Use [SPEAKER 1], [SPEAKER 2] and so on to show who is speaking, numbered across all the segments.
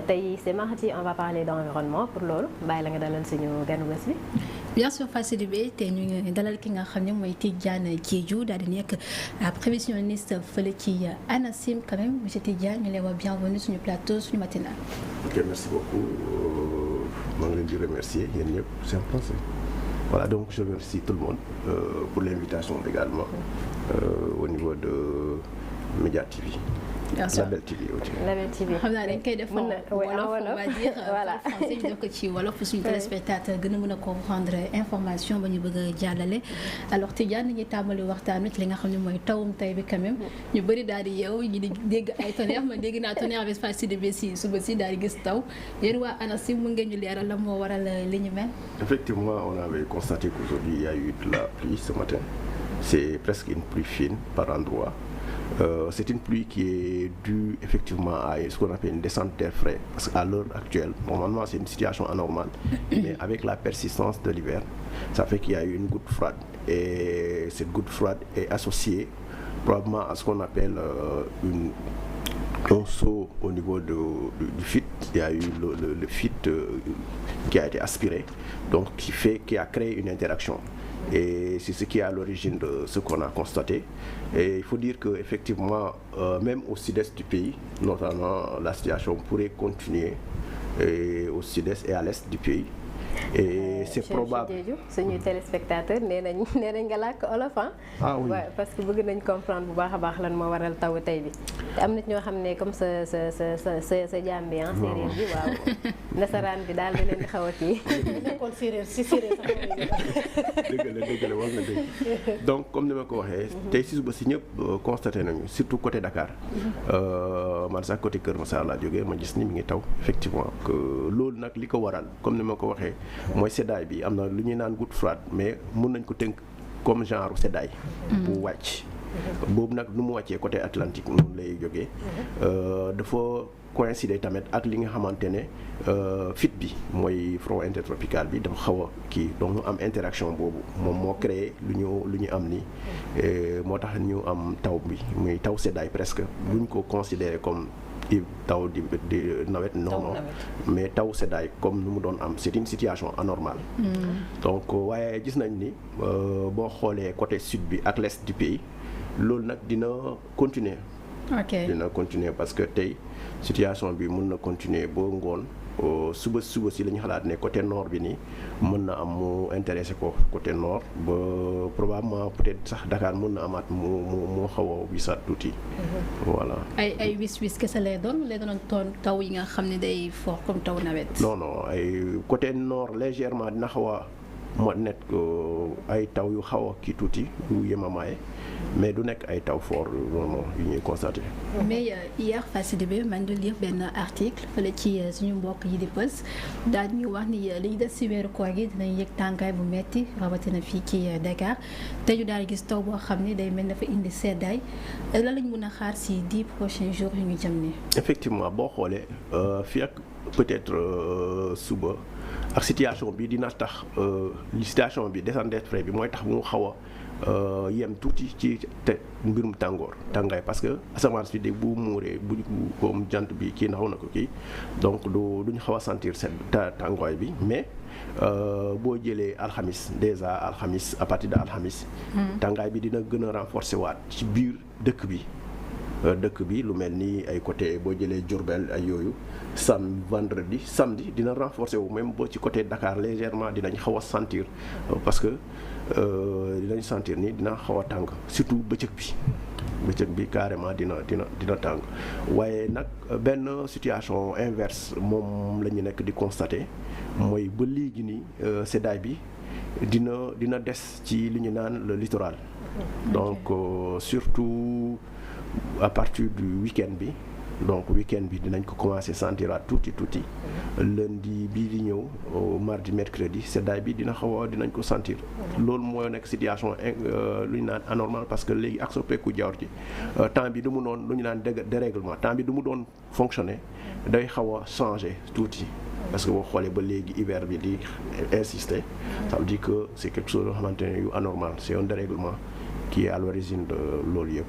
[SPEAKER 1] tey c'est mardi on va parler d'environnement pour loolu bàyyi la nga dalal suñu ganu bés bi.
[SPEAKER 2] bien sûr Fatou Sidibé tey ñu ngi dalal ki nga xam ne mooy Tidiane Diédhiou daal di nekk prévisionniste fële ci ANACIM quand même monsieur Tidiane ñu lay wax bienvenue suñu plateau suñu matinal.
[SPEAKER 3] ok merci beaucoup maa ngi leen di remercier yéen ñëpp c'est un plaisir. Voilà, donc je remercie tout le monde pour l'invitation également au niveau de Média TV.
[SPEAKER 2] Bien sûr.
[SPEAKER 3] Label TV aussi.
[SPEAKER 1] Label TV
[SPEAKER 2] xam naa dañ koy def wolof on va dire
[SPEAKER 1] voilà
[SPEAKER 2] français ñu def ko ci wolof suñu téléspectateur gën a mën a comprendre information ba ñu bëgg a jàllale. alors Tidiane nañuy tàmbali waxtaan wi ci li nga xam ne mooy tawum tay bi quand même ñu bëri daal di yeewu ñu di dégg ay tonnerre man dégg naa tonnerre avec Fatou Sidibé si suba si daal di gis taw yéen waa ANACIM mu ngeen ñu leeral la moo waral li ñu mel.
[SPEAKER 3] Effectivement, on avait constaté qu'aujourd'hui il y a eu de la pluie ce matin. C'est presque une pluie fine par endroit. C'est une pluie qui est due effectivement à ce qu'on appelle une descente d'air frais. Parce qu'à l'heure actuelle, normalement c'est une situation anormale, mais avec la persistance de l'hiver, ça fait qu'il y a eu une goutte froide. Et cette goutte froide est associée probablement à ce qu'on appelle un saut au niveau du filtre. Il y a eu le filtre qui a été aspiré, donc qui a créé une interaction. Et c'est ce qui est à l'origine de ce qu'on a constaté. Et il faut dire qu'effectivement, même au sud-est du pays, notamment la situation pourrait continuer au sud-est et à l'est du pays. Et c'est probable.
[SPEAKER 1] suñu téléspectateur nee nañ nga làkk olof
[SPEAKER 3] ah oui
[SPEAKER 1] ouais, parce que bëgg nañ comprendre bu baax a baax lan moo waral taw tey bi te am na ñoo xam ne comme sa jaam bi séeréer bi waaw nasaraan bi daal da leen di xaw a kii.
[SPEAKER 4] nekkoon séeréer si séeréer sax
[SPEAKER 3] dëgg la war na dëgg donc comme ni ma ko waxee tey si suba si ñëpp constaté nañu surtout côté Dakar man sax côté Kër Massar laa jógee ma gis ni mi ngi taw effectivement que loolu nag li ko waral comme ni ma ko waxee mooy seddaay bi am na lu ñuy naan goutte froide mais mun nañ ko tënk comme genre seddaay bu wàcc boobu nag nu mu wàccee côté Atlantique noonu lay jógee dafa coïncider tamit ak li nga xamante ne fit bi mooy front intertropical bi dafa xaw a kii donc ñu am interaction boobu moom moo créé lu ñu am ni moo tax ñu am taw bi muy taw seddaay presque lu ñu ko considérer comme taw di nawet non mais taw seddaay comme nu mu doon am c'est une situation anormale donc waaye gis nañ ni boo xoolee côté sud bi ak l'est du pays loolu nag dina continuer parce que tey situation bi mën na continuer ba ngoon suba si la ñu xalaat ne côté nord bi nii mën na am mu intéressé ko côté nord ba probablement peut-être sax Dakar mën na amaat mu xaw a wisaat tuuti. voilà.
[SPEAKER 2] ay wis kese lay doon taw yi nga xam ne day fort comme taw nawet.
[SPEAKER 3] non ay côté nord légèrement dina xaw a moo nekk ay taw yu xaw a kii tuuti yu yemamaay mais du nekk ay taw fort non yu ñuy constaté.
[SPEAKER 2] mais hier Fatou Sidibé man di lire benn article fële ci suñu mbokk yi di Pulse daal ñu wax ni li ñu des si weeru koor gi dinañ yëg tàngaay bu metti rawatina fii ci Dakar te ñu daal gis taw boo xam ne day mel dafa indi seddaay lan lañ mën a xaar si 10 prochains jours yu ñu jëm nii.
[SPEAKER 3] effectivement boo xoolee fii ak peut-être suba. ak situation bi dina tax situation bi descente d'air frais bi mooy tax mu xaw a yem tuuti ci te mbirum tàngaay parce que asamaan si de bu muuree bu comme jant bi kii naxaw na ko kii donc duñu xaw a sentir seen tàngaay bi mais boo jëlee alxamis à partir de alxamis tàngaay bi dina gën a renforcer waat ci biir dëkk bi lu mel ni ay côté boo jëlee Diourbel ay yooyu samedi dina renforcer wu même boo ci côté Dakar légèrement dinañ xaw a sentir parce que dinañ sentir ni dina xaw a tàng surtout bëccëg bi carrément dina tàng waaye nag benn situation inverse moom la ñu nekk di constater mooy ba léegi nii seddaay bi dina des ci li ñu naan le littoral donc surtout à partir du week-end bi donc week-end bi dinañ ko commencer sentiraat tuuti lundi bii di ñëw mardi mercredi seddaay bi dinañ ko sentir loolu mooy nekk situation lu ñu naan anormal parce que léegi ak soppeeku jaww ji temps bi du mu doon lu ñu naan dérèglement temps bi du mu doon fonctionner day xaw a changer tuuti parce que boo xoolee ba léegi hiver bi di insister ça veut dire que c'est quelque chose yoo xamante ne yu anormal c'est un dérèglement qui est à l'origine de loolu yëpp.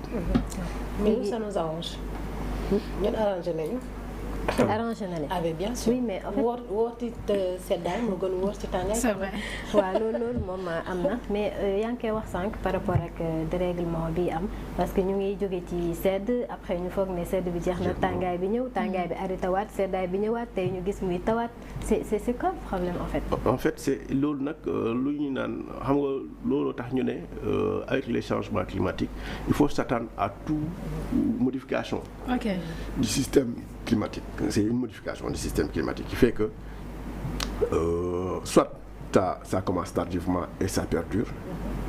[SPEAKER 4] mais nous ça nous arrange. ñun arrangé nañu.
[SPEAKER 1] arrangé na leen.
[SPEAKER 4] ah mais bien sûr
[SPEAKER 1] oui mais en fait
[SPEAKER 4] woor ci seddaay moo gën woor ci tàngaay.
[SPEAKER 2] c'est vrai.
[SPEAKER 1] waaw loolu moom am na mais yaa ngi koy wax sànq par rapport ak dérèglement bi am parce que ñu ngi jóge ci sedd après ñu foog ne sedd bi jeex na tàngaay bi ñëw tàngaay bi arrêté waat seddaay bi ñëwaat tey ñu gis muy tawaat c'est quoi le problème en fait.
[SPEAKER 3] En fait c'est loolu nag lu ñu naan xam nga loolu tax ñu ne avec les changements climatiques il faut s'attendre à toute modification du système climatique. C'est une modification du système climatique qui fait que soit ça commence tardivement et ça perdure,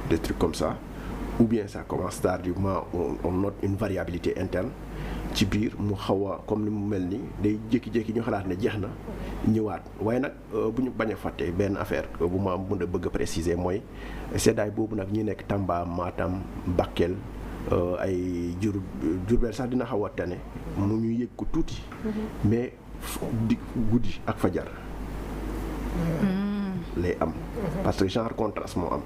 [SPEAKER 3] des trucs comme ça, ou bien ça commence tardivement, on note une variabilité interne ci biir mu xaw a comme ni mu mel ni day jékki-jékki ñu xalaat ne jeex na ñëwaat waaye nag bu ñu bañ a fàtte benn affaire bu ma mën a bëgg a préciser mooy seddaay boobu nag ñi nekk Tamba Matam Bakel ay Diourbel sax dina xaw a tane mu ñu yëg ko tuuti mais di guddi ak fajar lay am parce que genre contraste moo am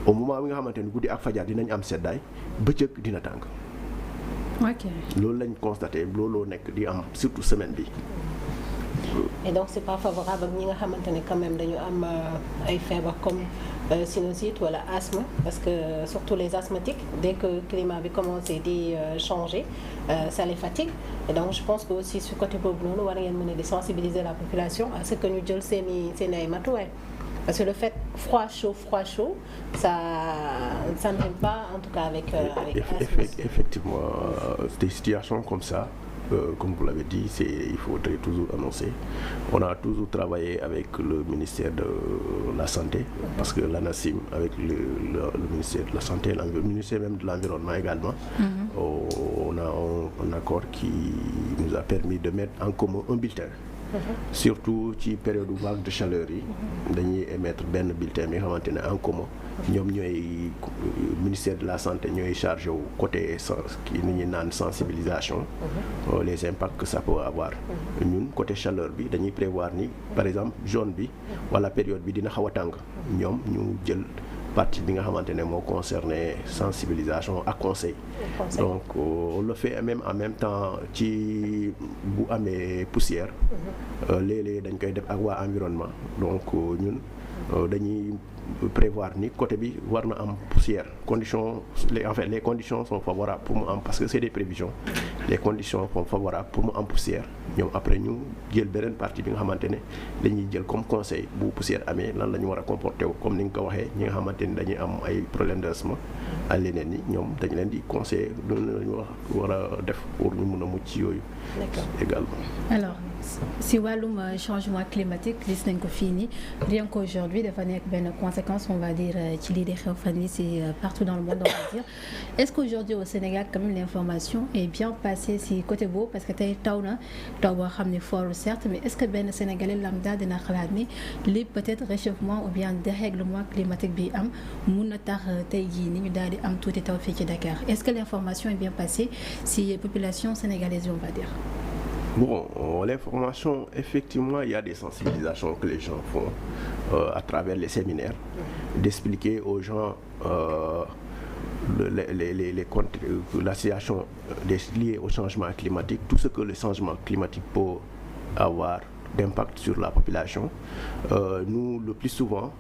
[SPEAKER 3] au moment bi nga xamante ni guddi ak fajar dinañ am seddaay bëccëg dina tàng loolu lañ constaté looloo nekk di am surtout semaine bi.
[SPEAKER 4] Et donc c'est pas favorable ak ñi nga xamante ne quand même dañu am ay feebar comme sinusite wala asthme parce que surtout les asthmatiques dès que climat bi commencé di changer ça les fatigue et donc je pense que aussi su côté boobu noonu war ngeen mën a di sensibiliser la population à ce que ñu jël seen ay matuwaay parce que le fait froid chaud ça ne rime pas en tout cas avec
[SPEAKER 3] effectivement des situations comme ça comme vous l'avez dit il faudrait toujours annoncer. On a toujours travaillé avec le ministère de la Santé parce que l'ANACIM avec le ministère de la Santé, le ministère même de l'Environnement également, on a un accord qui nous a permis de mettre en commun un bulletin. Surtout ci période vague de chaleur yi dañuy émettre benn bulletin bi nga xamante ne en commun ñoom ñooy ministère de la santé ñooy chargé wu côté kii ni ñuy naan sensibilisation les impacts que ça peut avoir ñun côté chaleur bi dañuy prévoir ni par exemple zone bi wala période bi dina xaw a tàng ñoom ñu jël partie bi nga xamante ne moo concerné sensibilisation ak conseil donc on le fait même en même temps ci bu amee poussière léeg-léeg dañ koy def ak waa environnement donc ñun dañuy prévoir ni côté bi war na am poussière les conditions sont favorables pour mu am parce que c'est des prévisions les conditions sont favorables pour mu am poussière ñoom après ñu jël beneen partie bi nga xamante ne dañuy jël comme conseil bu poussière amee lan la ñu war a comporter wu comme ni nga ko waxee ñi nga xamante ni dañuy am ay problème d'asthme ak leneen ni ñoom dañu leen di conseiller loolu la ñu war a def pour ñu mun a mucc yooyu également.
[SPEAKER 2] Alors si wàllum changement climatique gis nañ ko fii nii rien qu'aujourd'hui dafa nekk benn conséquence on va dire ci lii di xew fan yi c'est partout dans le monde on va dire est-ce qu'aujourd'hui au Sénégal quand même l'information est bien passée si côté boobu parce que tey taw na taw boo xam ne fort certes mais est-ce que benn Sénégalais lambda dina xalaat ni lii peut-être réchauffement ou bien dérèglement climatique bi am mun na tax tey jii ni ñu daal di am tuuti taw fii ci Dakar est-ce que l'information est bien passée si population sénégalaise on va dire.
[SPEAKER 3] Bon, l'information, effectivement, il y a des sensibilisations que les gens font à travers les séminaires, d'expliquer aux gens la situation liée au changement climatique, tout ce que le changement climatique peut avoir d'impact sur la population. Nous, le plus souvent,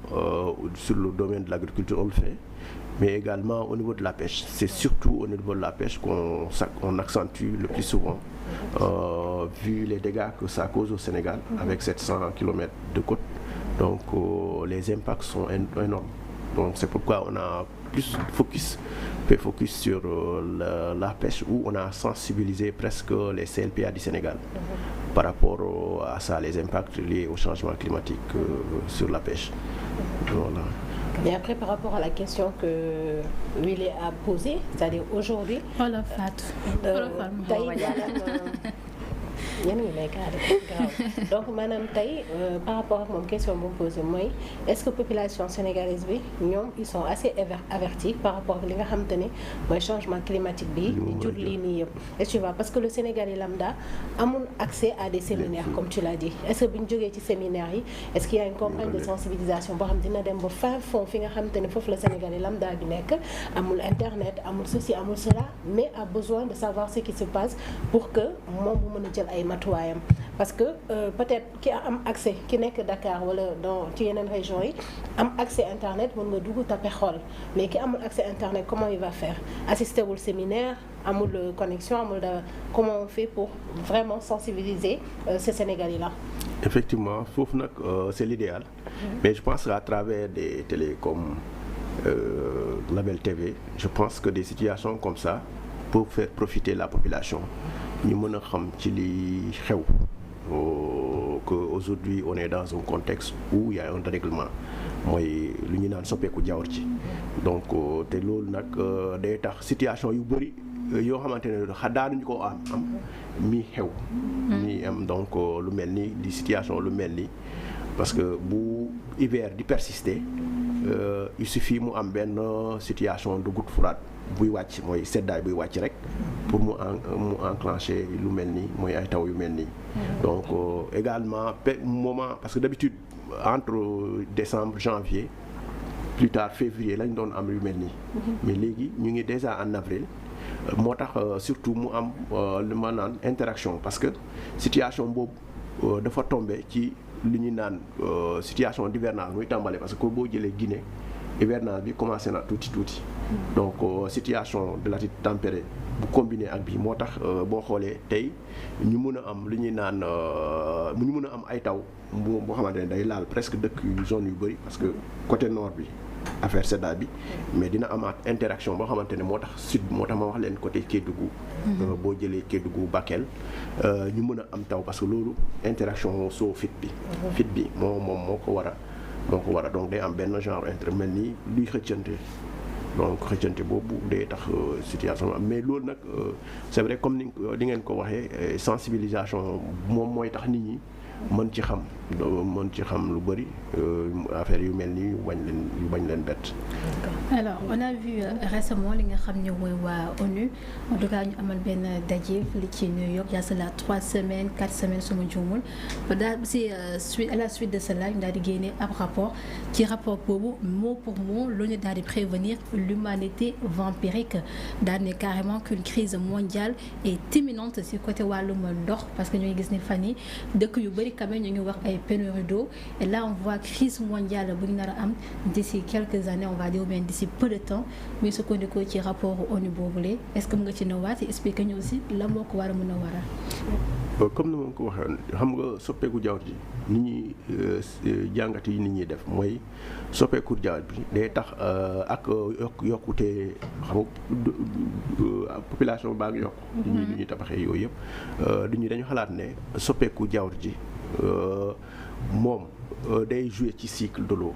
[SPEAKER 3] sur le domaine de l'agriculture, on le fait, mais également au niveau de la pêche. C'est surtout au niveau de la pêche qu'on accentue le plus souvent. Vu les dégâts que ça cause au Sénégal avec 700 km de côte, donc les impacts sont énormes. Donc c'est pourquoi on a fait focus sur la pêche où on a sensibilisé presque les CLPA du Sénégal par rapport à ça, les impacts liés au changement climatique sur la pêche. Voilà.
[SPEAKER 4] Mais après, par rapport à la question que Willy a posée, c'est-à-dire aujourd'hui... donc maanaam tey par rapport ak moom question bu mu posé mooy est-ce que population sénégalaise bi ñoom ils sont assez avertis par rapport ak li nga xamante ne mooy changement climatique bi di jur lii nii yëpp est-ce que tu vois parce que le Sénégalais lambda amul accès à des séminaires comme tu l'as dit est-ce que bu ñu jógee ci séminaires yi est-ce qu'il y a une campagne de sensibilisation boo xam dina dem ba fin fond fi nga xamante ne foofu la Sénégalais lambda bi nekk amul internet amul ceci amul cela mais a besoin de savoir ce qui se passe pour que moom bu mën a jël ay matuwaayam parce que peut-être ki am accès ki nekk Dakar wala dans ci yeneen régions yi am accès internet mën nga dugg taper xool mais ki amul accès internet comment il va faire assister wul séminaire amul connexion amul dara comment on fait pour vraiment sensibiliser ces Sénégalais là.
[SPEAKER 3] Effectivement foofu nag c'est l'idéal mais je pense qu'à travers des télés comme Label TV je pense que des situations comme ça peuvent faire profiter la population ñu mën a xam ci li xew que aujourd'hui on est dans un contexte où il y a un dérèglement mooy lu ñu naan soppeeku jawr ci donc te loolu nag day tax situation yu bëri yoo xamante ne daanuñu ko am mi xew mi am donc lu mel ni di situation lu mel ni parce que bu hiver di persister il suffit mu am benn situation de goutte froide buy wàcc mooy seddaay buy wàcc rek pour mu enclencher lu mel ni mooy ay taw yu mel nii donc également moment parce que d'habitude entre décembre janvier plus tard février lañ doon am yu mel nii mais léegi ñu ngi déjà en avril moo tax surtout mu am lu ma naan interaction parce que situation boobu dafa tombé ci li ñu naan situation d'hivernage muy tàmbale parce que boo jëlee Guinée hivernage bi commencé na tuuti donc situation de latitude tempérée bu combiné ak bii moo tax boo xoolee tey ñu mën a am lu ñuy naan ñu mën a am ay taw boo xamante ne day laal presque dëkk yu zone yu bëri parce que côté nord bi affaire seddaay bi mais dina amaat interaction boo xamante ne moo tax sud moo tax ma wax leen côté Kédougou boo jëlee Kédougou Bakel ñu mën a am taw parce que loolu interaction soo fit bi moo ko war a donc day am benn genre mel ni luy xëccante donc xëccante boobu day tax situation am mais loolu nag c'est vrai comme ni ngeen ko waxee sensibilisation moom mooy tax nit ñi mën ci xam lu bëri affaire yu mel ni yu bañ leen bett.
[SPEAKER 2] Alors on a vu récemment li nga xam ne mooy waa ONU en tout cas ñu amal benn daje li ci New York il y a cela 3 semaines 4 semaines su ma juumul daal si à la suite de cela ñu daal di génne ab rapport ci rapport boobu mot pour mot lu ñu daal di prévenir l'humanité vampirique daal ne carrément qu'une crise mondiale est imminente si côté wàllum ndox parce que ñu ngi gis ne fan yi dëkk yu bëri quand même ñu ngi wax ay pénurie d'eau et là on voit crise mondiale bu ñu nar a am d'ici quelques années on va dire bien d'ici peu de temps muy sukkandikoo ci rapport ONU boobule est-ce que mu nga ci ñëwaat expliquer ñu aussi la moo ko war a mën a waral.
[SPEAKER 3] comme ni ma ko waxee xam nga soppeeku jaww ji nit ñi jàngat yi nit ñi def mooy soppeeku jaww bi day tax ak yokkute xam nga population baa ngi yokk. nit ñi tabaxee yooyu yëpp dañu xalaat ne soppeeku jaww ji moom day jouer ci cycle de l'eau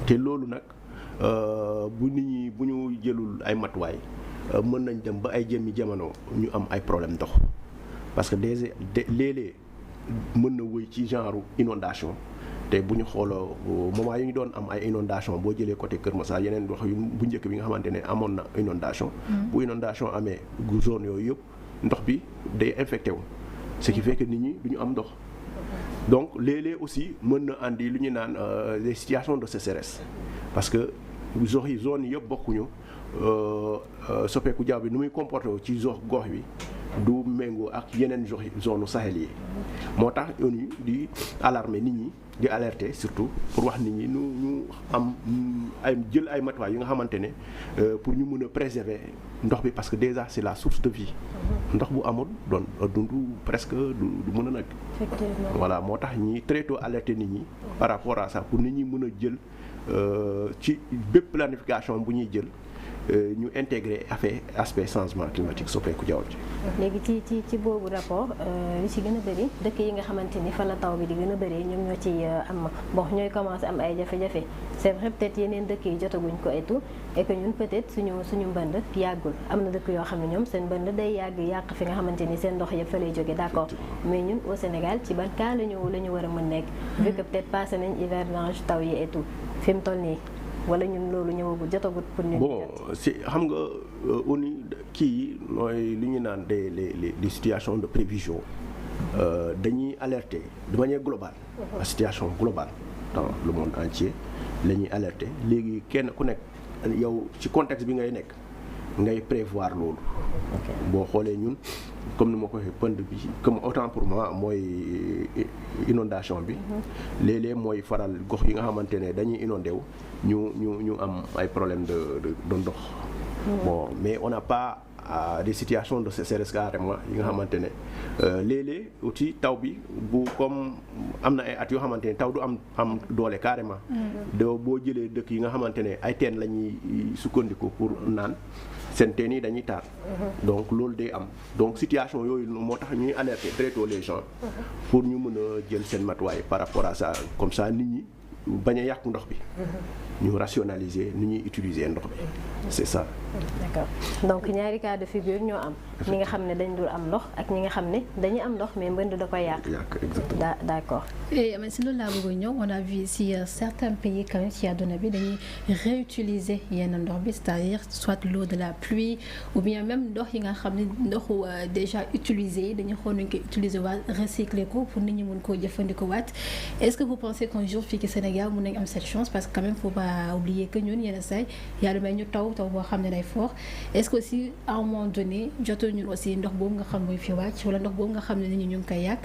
[SPEAKER 3] te loolu nag bu ñu jëlul ay matuwaay mën nañ dem ba ay jëmmi jamono ñu am ay problème ndox parce que léeg-léeg mën na wëy ci genre inondation te bu ñu xooloo moment yi ñu doon am ay inondation boo jëlee côté Kër Massar yeneen wax yu bu njëkk bi nga xamante ne amoon na inondation bu inondation amee zone yooyu yëpp ndox bi day infecté wu ce qui fait que nit ñi du ñu am ndox donc léeg-léeg aussi mën na andi lu ñu naan des situations de sécheresse parce que zone yi yëpp bokkuñu soppeeku jaww bi nu muy comporté wu ci gox bi du méngoo ak yeneen zone Sahel yi moo tax ONU di alarmer nit ñi di alerter surtout pour wax nit ñi ñu am jël ay matuwaay yu nga xamante ne pour ñu mën a préserver ndox bi parce que déjà c'est la source de vie ndox bu amul doon dund presque du mën a nag voilà moo tax ñi très tôt alerter nit ñi par rapport à ça pour nit ñi mën a jël ci bépp planification bu ñuy jël ñu intégrer aspect changement climatique soppeeku jaww ji.
[SPEAKER 1] léegi ci boobu rapport li ci gën a bëri dëkk yi nga xamante ni fa la taw bi di gën a bëri ñoom ñoo ci am ñooy commencé am ay jafe-jafe c'est vrai peut-être yeneen dëkk yi jotaguñ ko et que ñun peut-être suñu mbënd yàggul am na dëkk yoo xam ne ñoom seen mbënd day yàq fi nga xamante ni seen ndox yëpp fa lay jóge d'accord mais ñun au Sénégal ci ban cas la ñu war a mën nekk vu que peut-être passé nañ hivernage taw yi et tout fi mu toll nii wala ñun loolu ñëwagul jotagut pour ñun.
[SPEAKER 3] bon si xam nga ONU kii yi mooy li ñu naan des situations de prévision dañuy alerter de manière globale. la situation globale dans le monde entier la ñuy alerter léegi kenn ku nekk yow ci contexte bi ngay nekk ngay prévoir loolu. boo xoolee ñun comme ni ma ko waxee pënd bi comme autant pour moi mooy inondation bi léeg-léeg mooy faral gox yi nga xamante ne dañuy inondé wu ñu am ay problème de ndox bon mais on n'a pas des situations de sécheresse carrément yi nga xamante ne léeg-léeg aussi taw bi bu comme am na ay at yoo xamante ne taw du am doole carrément boo jëlee dëkk yi nga xamante ne ay teen la ñuy sukkandiku pour naan seen teen yi dañuy taar donc loolu day am donc situation yooyu moo tax ñuy alerter très tôt les gens pour ñu mën a jël seen matuwaay par rapport à ça comme ça nit ñi bañ a yàq ndox bi ñu rationaliser ni ñuy utiliser ndox bi c'est ça.
[SPEAKER 1] D'accord donc ñaari cas de figure ñoo am ñi nga xam ne dañ dul am ndox ak ñi nga xam ne dañuy am ndox mais mbënd da koy yàq.
[SPEAKER 3] Exactement.
[SPEAKER 1] D'accord.
[SPEAKER 2] mais si loolu laa bëgg a ñëw on a vu ici certains pays quand même ci àdduna bi dañuy réutiliser yenn ndox bi c'est-à-dire soit l'eau de la pluie ou bien même ndox yi nga xam ne ndoxu déjà utilisé dañuy xool nañu koy utiliser waat recycler ko pour nit ñi mën koo jëfandikoo waat est-ce que vous pensez qu'un jour fii ci Sénégal mën nañ am cette chance parce que quand même faut pas oublier que ñun yenn say yàlla may ñu taw boo xam ne day fort est-ce que aussi à un moment donné jotoon ñun aussi ndox boobu nga xam mooy fi wàcc wala ndox boobu nga xam ne nit ñi ñu ngi koy yàq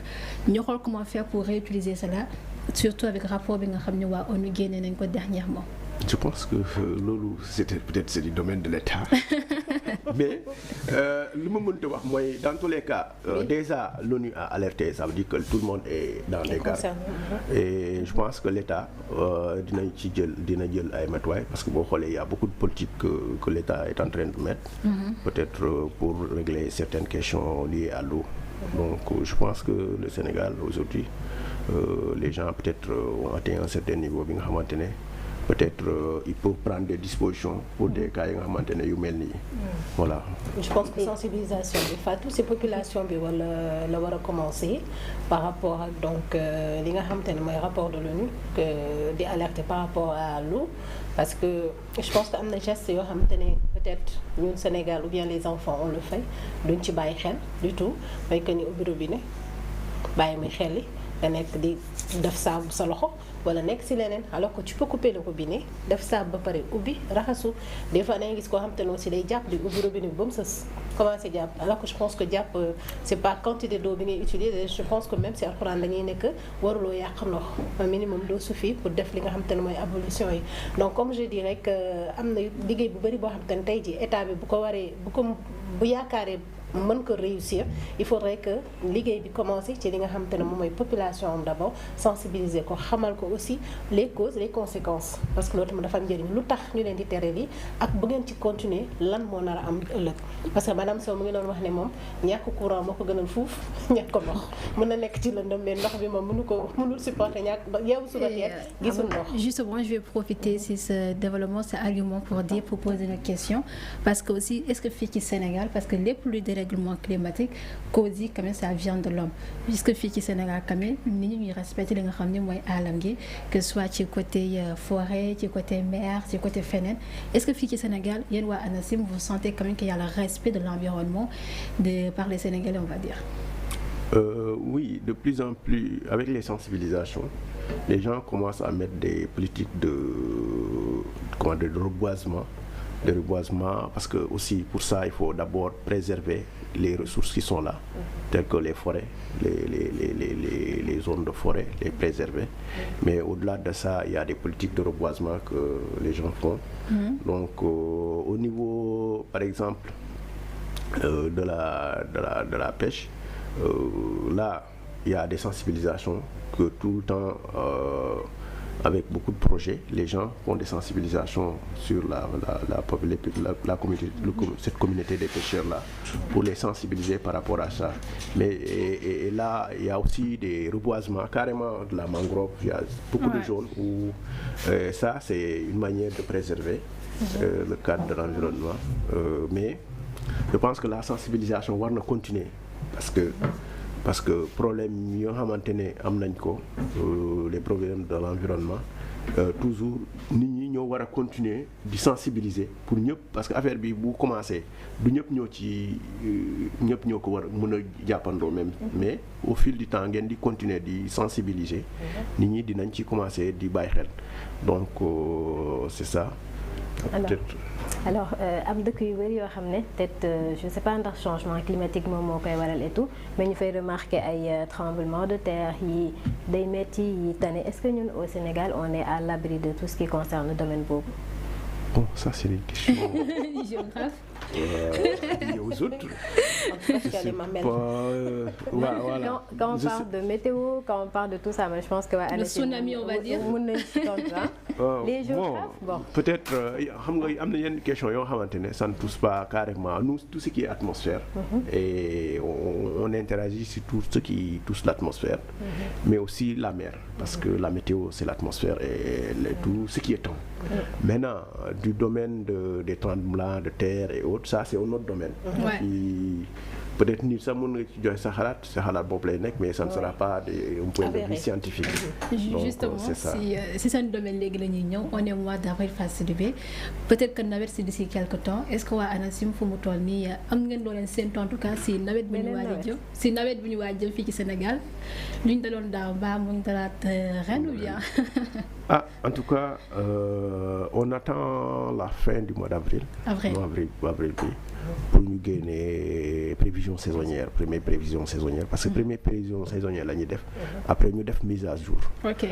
[SPEAKER 2] ñu xool comment faire pour réutiliser cela surtout avec rapport bi nga xam ne waa ONU génne nañ ko dernièrement.
[SPEAKER 3] Je pense que loolu peut-être c'est du domaine de l'État mais li ma mënta wax mooy dans tous les cas déjà l'ONU a alerté ça veut dire que tout le monde est dans les gardes et je pense que l'État dina jël ay matuwaay parce que boo xoolee il y a beaucoup de politiques que l'État est en train de mettre peut-être pour régler certaines questions liées à l'eau donc je pense que le Sénégal aujourd'hui les gens peut-être ont atteint un certain niveau bi nga xamante ne peut-être il faut prendre des dispositions pour des cas yi nga xamante ne yu mel nii voilà.
[SPEAKER 4] Je pense que sensibilisation bi Fatou si population bi wala la war a commencer par rapport ak donc li nga xamante ne mooy rapport de l'ONU di alerter par rapport à l'eau parce que je pense que am na geste yoo xamante ne peut-être ñun Sénégal ou bien les enfants on le fait duñ ci bàyyi xel du tout mooy que ni ubbi robinet bàyyi muy xel yi nga nekk di def saabu sa loxo wala nekk ci leneen alors que tu peux couper le robinet def saabu ba pare ubbi raxasu des fois da ngay gis koo xam te ne aussi day jàpp di ubbi robinet bi ba mu sës commencé jàpp alors que je pense que jàpp c'est pas quantité d'eau bi ngay utiliser je pense que même si alxuraan dañuy nekk waruloo yàq ndox un minimum d'eau suffit pour def li nga xam te ne mooy ablution yi donc comme je dis rek am na liggéey bu bari boo xam te ne tey ji état bi bu yaakaaree mën ko réussir il faudrait que liggéey bi commencer ci li nga xamante ne moom mooy population am d'abord sensibiliser ko xamal ko aussi les causes les conséquences parce que loolu tamit dafa am njëriñ lu tax ñu leen di tere lii ak bu ngeen ci continuer lan moo nar a am ëllëg parce que madame Sow mu ngi doon wax ne moom ñàkk courant moo ko gënal fuuf ñàkk ko ndox mën na nekk ci lëndëm mais ndox bi moom mënul supporter ñàkk yeewu suba teel gisul ndox.
[SPEAKER 2] Justement je vais profiter si ce développement cet argument pour poser une question parce que aussi est-ce que fii ci Sénégal parce que lépp luy règlement climatique cause yi quand même ça vient de l'homme puisque fii ci Sénégal quand même nit ñi ñuy respecter li nga xam ne mooy alam gi que soit ci côté forêt ci côté mer ci côté feneen est-ce que fii ci Sénégal yéen waa ANACIM vous sentez quand même qu'il y a le respect de l'environnement par les Sénégalais on va dire.
[SPEAKER 3] Oui, de plus en plus avec les sensibilisations les gens commencent à mettre des politiques de reboisement parce que aussi pour ça il faut d'abord préserver les ressources qui sont là telles que les forêts les zones de forêt les préserver mais au-delà de ça il y a des politiques de reboisement que les gens font donc au niveau par exemple de la pêche là il y a des sensibilisations que tout le temps avec beaucoup de projets, les gens font des sensibilisations sur cette communauté des pêcheurs-là, pour les sensibiliser par rapport à ça. Mais et là, il y a aussi des reboisements, carrément de la mangrove, il y a beaucoup de zones où ça, c'est une manière de préserver le cadre de l'environnement. Mais je pense que la sensibilisation va continuer, parce que problème yoo xamante ne am nañ ko les problèmes de l'environnement toujours nit ñi ñoo war a continuer di sensibiliser pour ñëpp parce que affaire bi bu commencé du ñëpp ñoo ko war a mën a jàppandoo même mais au fil du temps ngeen di continuer di sensibiliser nit ñi dinañ ci commencer di bàyyi xel donc c'est ça.
[SPEAKER 1] Alors, alors am dëkk yu bëri yoo xam ne peut-être je sais pas ndax changement climatique moom moo koy waral et tout mais ñu fay remarquer ay tremblement de terre yi day metti yi tane est-ce que ñun au Sénégal on est à l'abri de tout ce qui concerne le domaine boobu.
[SPEAKER 3] Bon, ça c'est une question.
[SPEAKER 2] Géographe.
[SPEAKER 3] Aux autres.
[SPEAKER 1] Voilà. Quand on parle de météo, quand on parle de tout ça, mais je pense que
[SPEAKER 2] le tsunami, on va dire.
[SPEAKER 1] Les géographes, bon.
[SPEAKER 3] Peut-être, xam nga am na yenn question yoo xamante ne ça ne touche pas carrément nous tout ce qui est atmosphère. Et on interagit sur tout ce qui touche l'atmosphère, mais aussi la mer, parce que la météo c'est l'atmosphère et tout ce qui est temps. Maintenant, du domaine des tremblements de terre et autres, ça c'est un autre domaine. Peut-être ni ça mën nga ci joxe sa xalaat bopp lay nekk mais ça ne sera pas un point de vue scientifique. Donc,
[SPEAKER 2] justement
[SPEAKER 3] c'est ça.
[SPEAKER 2] si seen domaine léegi la ñuy ñëw on est mois d'avril phase Sidibé peut-être que nawet si d'ici quelque temps est-ce que waa ANACIM fu mu toll nii am ngeen loo leen séntu en tout cas si nawet bi ñu waaj a jëm si nawet bi ñu waaj a jëm fii ci Sénégal lu ñu daloon daaw mbaa mu ngi dalaat ren ou bien.
[SPEAKER 3] En tout cas on attend la fin du mois d'avril. Avril bi pour ñu génne prévision saisonnière première prévision saisonnière parce que première prévision saisonnière la ñuy def après ñu def mise à jour.
[SPEAKER 2] Ok.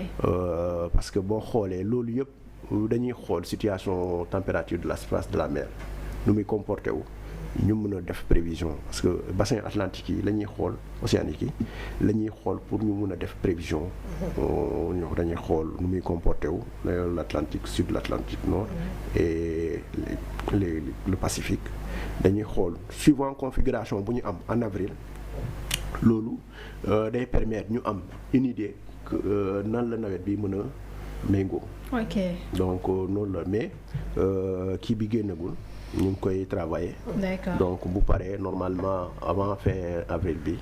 [SPEAKER 3] Parce que boo xoolee loolu yëpp dañuy xool situation température de la surface de la mer nu muy comporté wu ñu mën a def prévision parce que bassin atlantique yi la ñuy xool océanique yi la ñuy xool pour ñu mën a def prévision. Dañuy xool nu muy comporté wu l'Atlantique sud l'Atlantique nord et le Pacifique. Dañuy xool suivant configuration bu ñu am en avril loolu day permettre ñu am une idée que nan la nawet bi mën a méngoo.
[SPEAKER 2] Ok.
[SPEAKER 3] Donc noonu la mais kii bi génnagul ñu ngi koy travailler.
[SPEAKER 2] D'accord.
[SPEAKER 3] Donc bu paree normalement avant fin avril bi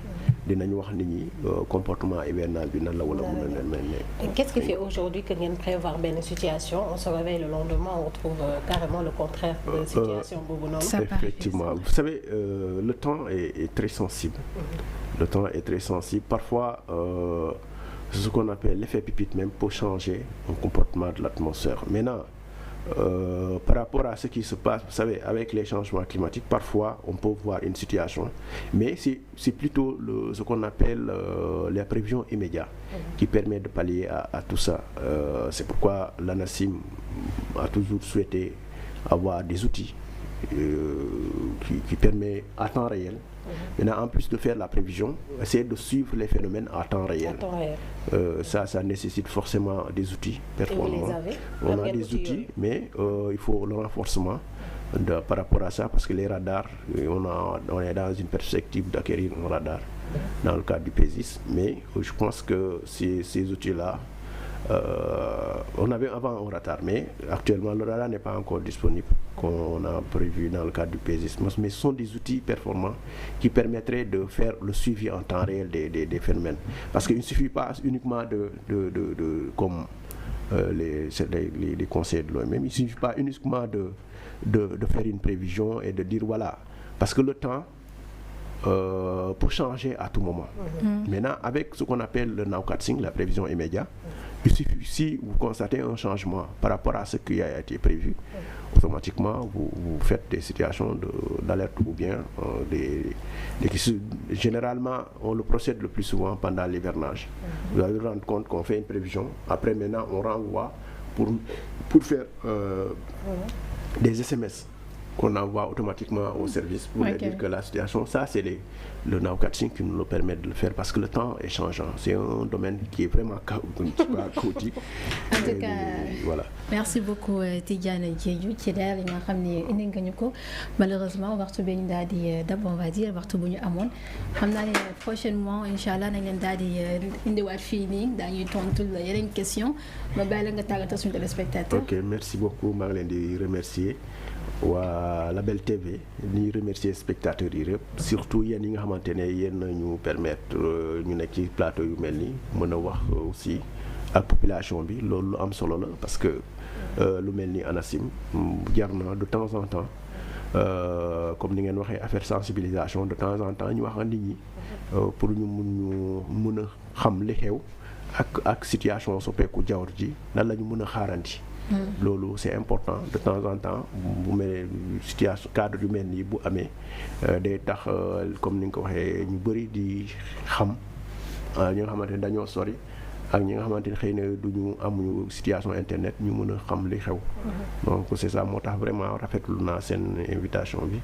[SPEAKER 3] dinañ wax nit ñi comportement hivernal bi nan la wala mën na mel.
[SPEAKER 4] Qu'est-ce qui fait aujourd'hui que ngeen prévoir benn situation on se réveille le lendemain on retrouve carrément le contraire de situation boobu noonu.
[SPEAKER 3] Effectivement vous savez le temps est très sensible. Le temps est très sensible parfois ce qu'on appelle l'effet pipite même peut changer un comportement de l'atmosphère. Maintenant par rapport à ce qui se passe, vous savez, avec les changements climatiques, parfois on peut voir une situation, mais c'est plutôt ce qu'on appelle les prévisions immédiates qui permet de pallier à tout ça. C'est pourquoi l'ANACIM a toujours souhaité avoir des outils qui permettent à temps réel. Maintenant, en plus de faire la prévision, essayer de suivre les phénomènes à temps réel. Ça nécessite forcément des outils performants.
[SPEAKER 4] Et vous les avez?
[SPEAKER 3] On a des outils, mais il faut le renforcement par rapport à ça, parce que les radars, on est dans une perspective d'acquérir un radar dans le cadre du PESIS, mais je pense que ces outils-là, on avait avant un radar, mais actuellement le radar n'est pas encore disponible, qu'on a prévu dans le cadre du PESIS. Mais ce sont des outils performants qui permettraient de faire le suivi en temps réel des phénomènes. Parce qu'il ne suffit pas uniquement comme les conseils de l'OMM, il ne suffit pas uniquement de faire une prévision et de dire voilà. Parce que le temps peut changer à tout moment. Maintenant, avec ce qu'on appelle le nowcasting, la prévision immédiate, il suffit, si vous constatez un changement par rapport à ce qui a été prévu, automatiquement vous faites des situations d'alerte ou bien généralement on le procède le plus souvent pendant l'hivernage. Vous allez vous rendre compte qu'on fait une prévision, après maintenant on renvoie pour faire des SMS qu'on envoie automatiquement au service pour dire que la situation, ça c'est le nowcasting qui nous le permet de le faire parce que le temps est changeant. C'est un domaine qui est vraiment chaotique.
[SPEAKER 2] En tout cas,
[SPEAKER 3] voilà.
[SPEAKER 2] Merci beaucoup Tidiane Diédhiou ci daal li nga xam ne indi nga ñu ko malheureusement waxtu bi ñu daal di dab on va dire waxtu bu ñu amoon xam naa ne prochainement incha allah nañ leen daal di indiwaat fii nii daañuy tontu la yeneen question ma bàyyi la nga tàggatoo suñu téléspectateur.
[SPEAKER 3] Ok, merci beaucoup maa ngi leen di remercier waa Label TV ñuy remercier spectateurs yi rek surtout yéen yi nga xamante ne yéen ñu permettre ñu nekk ci plateau yu mel ni mën a wax aussi ak population bi loolu lu am solo la parce que lu mel ni ANACIM jar na de temps en temps comme ni ngeen waxee affaire sensibilisation de temps en temps ñu wax nit ñi pour ñu mun a xam li xew ak situation soppeeku jaww ji lan la ñu mën a xaaranti loolu c'est important de temps en temps bu mel situation cadre yu mel nii bu amee day tax comme ni nga ko waxee ñu bëri di xam ñi nga xamante ne dañoo sori ak ñi nga xamante ni xëy na duñu amuñu situation internet ñu mën a xam li xew. donc c'est ça moo tax vraiment rafetlu naa seen invitation bi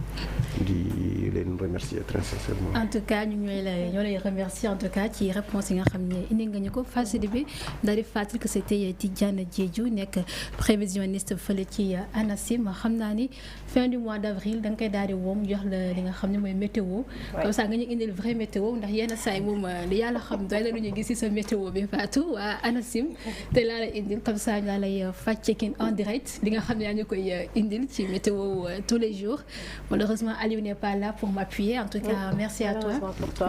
[SPEAKER 3] di leen remercier très sincèrement.
[SPEAKER 2] en tout cas ñoo lay remercier en tout cas ci réponse yi nga xam ne indi nga ñu ko facile bi daal di fàttali que c'était Tidiane Diédhiou nekk prévisionniste fële ci ANACIM xam naa ni fin du mois d'avril da nga koy daal di woo mu jox la li nga xam ne mooy météo. comme ça nga ñu indil vrai météo ndax yenn saa yi moom li yàlla xam doy na lu ñu gis ci sa météo bi Fatou waa ANACIM te laa la indil comme ça ñu lay fact-checking en direct li nga xam ne yaa ñu koy indil ci météo tous les jours. Malheureusement Aliou n'est pas là pour m'appuyer en tout cas merci à toi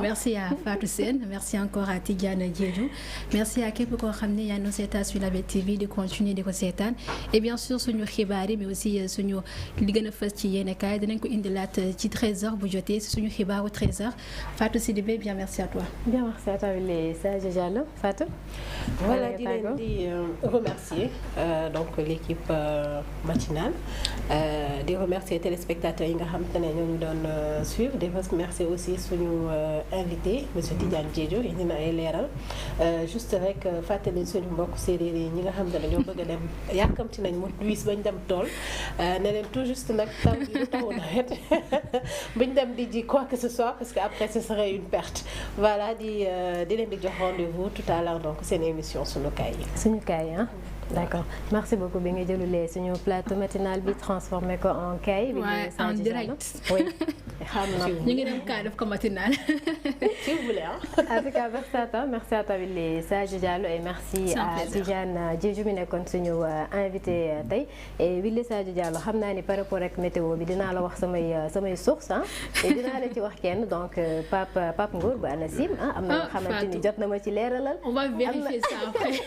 [SPEAKER 2] merci à Fatou Sène merci encore à Tidiane Diédhiou merci à képp koo xam ne yaa ngi seetaan sur Label TV di continuer di ko seetaan et bien sûr suñu xibaar yi mais aussi suñu li gën a fës ci yéenekaay dinañ ko indilaat ci 13h bu jotee suñu xibaaru 13h Fatou Sidibé bien merci à toi.
[SPEAKER 1] bien merci à toi Sadio Diallo Fatou.
[SPEAKER 4] voilà di leen di remercier donc l'équipe matinale di remercier téléspectateurs yi nga xam te ne ñoo ñu doon suivre di remercier aussi suñu invité monsieur Tidiane Diédhiou indi na ay leeral juste rek fàttali suñu mbokk séeréer yi ñi nga xam te ne ñoo bëgg a dem yàkkamti nañ mu wiis bañ dem tool ne leen tout juste nag taw bi lu taxu nawet buñ dem di ji quoi que ce soit parce que après ce serait une perte voilà di leen di jox rendez-vous tout à l'heure donc seen émission Sunu Kaay
[SPEAKER 1] Sunu Kaay ah d'accord merci beaucoup bi nga jëlulee suñu plateau matinal bi transformé ko en Kaay bi
[SPEAKER 2] en direct
[SPEAKER 1] oui xam na
[SPEAKER 2] ñu ngi dem Kaay def ko matinal
[SPEAKER 4] si vous voulez
[SPEAKER 1] en tout cas merci à toi Willy Sadio Diallo et merci à Tidiane Diédhiou mi nekkoon suñu invité tey et Willy Sadio Diallo xam naa ni par rapport ak météo bi dinaa la wax samay source et dinaa la ci wax kenn donc Pape Ngour bu ANACIM am na nga xamante ni jot na ma ci leeralal.
[SPEAKER 2] on va vérifier ça après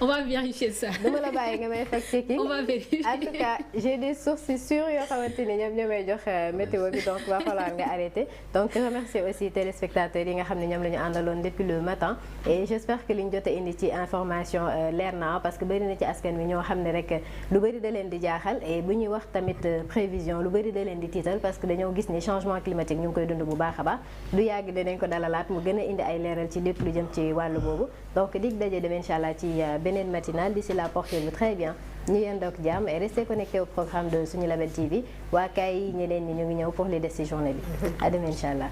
[SPEAKER 2] on va vérifier ça.
[SPEAKER 1] dama la bàyyi nga may fact-checking.
[SPEAKER 2] on va vérifier
[SPEAKER 1] en tout cas j'ai des sources sûres yoo xamante ni ñoom ñoo may jox météo bi donc va falloir nga arrêter donc remercier aussi téléspectateurs yi nga xam ne ñoom la ñu àndaloon depuis le matin et j'espère que li ñu jot a indi ci information leer na parce que bëri na ci askan wi ñoo xam ne rek lu bëri da leen di jaaxal et bu ñuy wax tamit prévision lu bëri da leen di tiital parce que dañoo gis ni changement climatique ñu ngi koy dund bu baax a baax du yàgg dinañ ko dalalaat mu gën a indi ay leeral ci lépp lu jëm ci wàllu boobu donc dig daje dem inchallah ci beneen matinale d'ici là portez-vous très bien ñu yendook jàmm et restez connectés au programme de suñu Label TV waa Kaay yi ñeneen ñi ñu ngi ñëw pour les des ci journée bi à demain inchallah